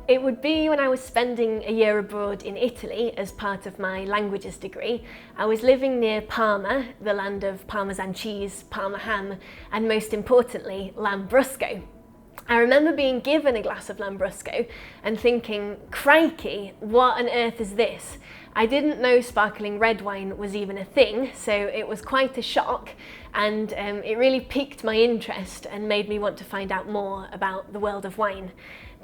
It would be when I was spending a year abroad in Italy as part of my languages degree. I was living near Parma, the land of Parmesan cheese, Parma ham, and most importantly, Lambrusco. I remember being given a glass of Lambrusco and thinking, crikey, what on earth is this? I didn't know sparkling red wine was even a thing, so it was quite a shock, and it really piqued my interest and made me want to find out more about the world of wine.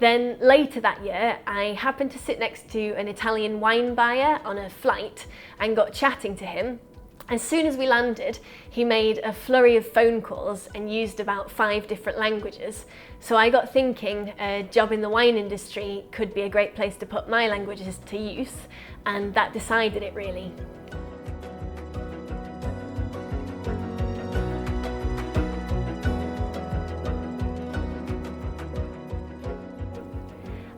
Then later that year, I happened to sit next to an Italian wine buyer on a flight and got chatting to him. As soon as we landed, he made a flurry of phone calls and used about 5 different languages. So I got thinking a job in the wine industry could be a great place to put my languages to use, and that decided it really.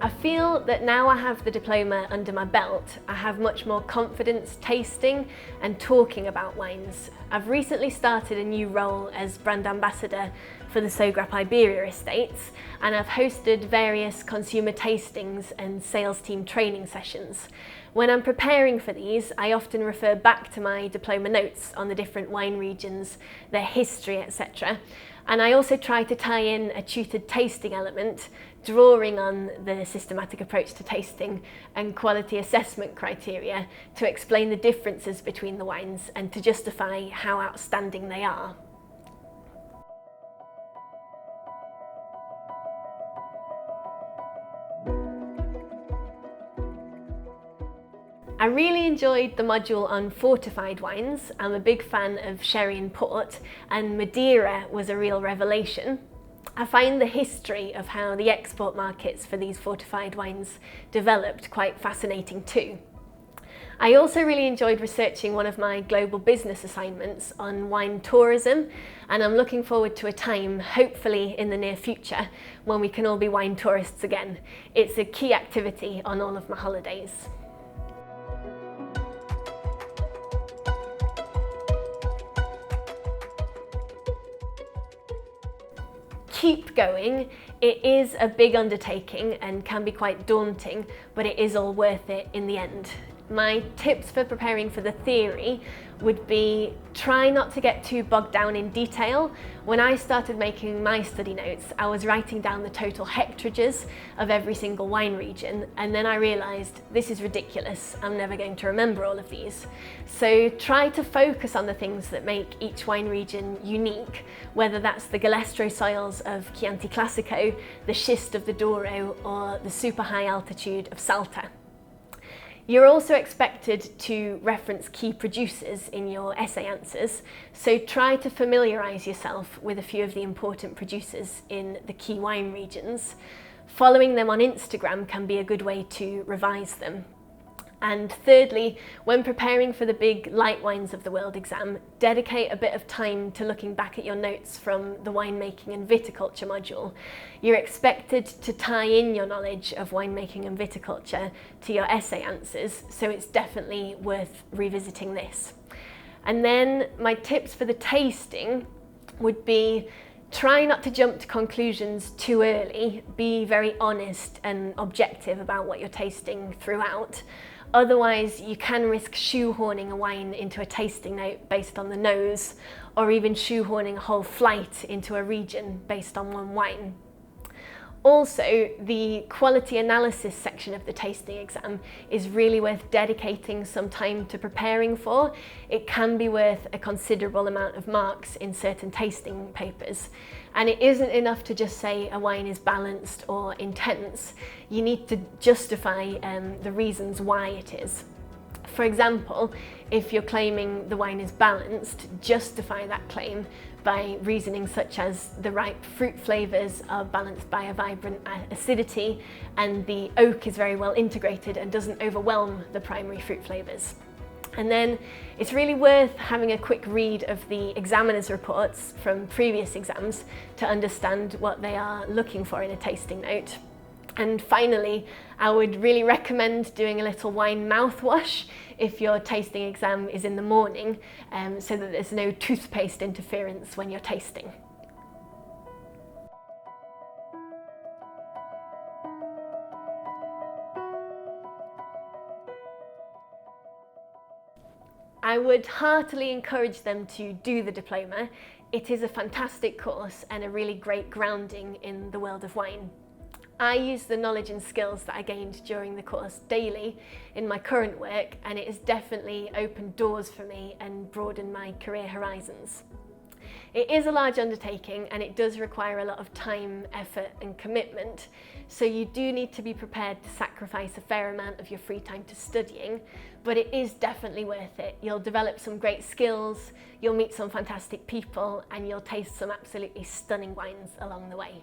I feel that now I have the diploma under my belt, I have much more confidence tasting and talking about wines. I've recently started a new role as brand ambassador for the Sogrape Iberia Estates, and I've hosted various consumer tastings and sales team training sessions. When I'm preparing for these, I often refer back to my diploma notes on the different wine regions, their history, etc. And I also try to tie in a tutored tasting element, drawing on the systematic approach to tasting and quality assessment criteria to explain the differences between the wines and to justify how outstanding they are. I really enjoyed the module on fortified wines. I'm a big fan of sherry and port, and Madeira was a real revelation. I find the history of how the export markets for these fortified wines developed quite fascinating too. I also really enjoyed researching one of my global business assignments on wine tourism, and I'm looking forward to a time, hopefully in the near future, when we can all be wine tourists again. It's a key activity on all of my holidays. Keep going. It is a big undertaking and can be quite daunting, but it is all worth it in the end. My tips for preparing for the theory would be try not to get too bogged down in detail. When I started making my study notes, I was writing down the total hectares of every single wine region, and then I realised this is ridiculous, I'm never going to remember all of these. So try to focus on the things that make each wine region unique, whether that's the Galestro soils of Chianti Classico, the schist of the Douro, or the super high altitude of Salta. You're also expected to reference key producers in your essay answers, so try to familiarise yourself with a few of the important producers in the key wine regions. Following them on Instagram can be a good way to revise them. And thirdly, when preparing for the big light wines of the world exam, dedicate a bit of time to looking back at your notes from the winemaking and viticulture module. You're expected to tie in your knowledge of winemaking and viticulture to your essay answers, so it's definitely worth revisiting this. And then my tips for the tasting would be try not to jump to conclusions too early. Be very honest and objective about what you're tasting throughout. Otherwise, you can risk shoehorning a wine into a tasting note based on the nose, or even shoehorning a whole flight into a region based on one wine. Also, the quality analysis section of the tasting exam is really worth dedicating some time to preparing for. It can be worth a considerable amount of marks in certain tasting papers. And it isn't enough to just say a wine is balanced or intense. You need to justify the reasons why it is. For example, if you're claiming the wine is balanced, justify that claim by reasoning such as the ripe fruit flavours are balanced by a vibrant acidity, and the oak is very well integrated and doesn't overwhelm the primary fruit flavours. And then it's really worth having a quick read of the examiner's reports from previous exams to understand what they are looking for in a tasting note. And finally, I would really recommend doing a little wine mouthwash if your tasting exam is in the morning, so that there's no toothpaste interference when you're tasting. would heartily encourage them to do the diploma. It is a fantastic course and a really great grounding in the world of wine. I use the knowledge and skills that I gained during the course daily in my current work, and it has definitely opened doors for me and broadened my career horizons. It is a large undertaking and it does require a lot of time, effort and commitment, so you do need to be prepared to sacrifice a fair amount of your free time to studying, but it is definitely worth it. You'll develop some great skills, you'll meet some fantastic people, and you'll taste some absolutely stunning wines along the way.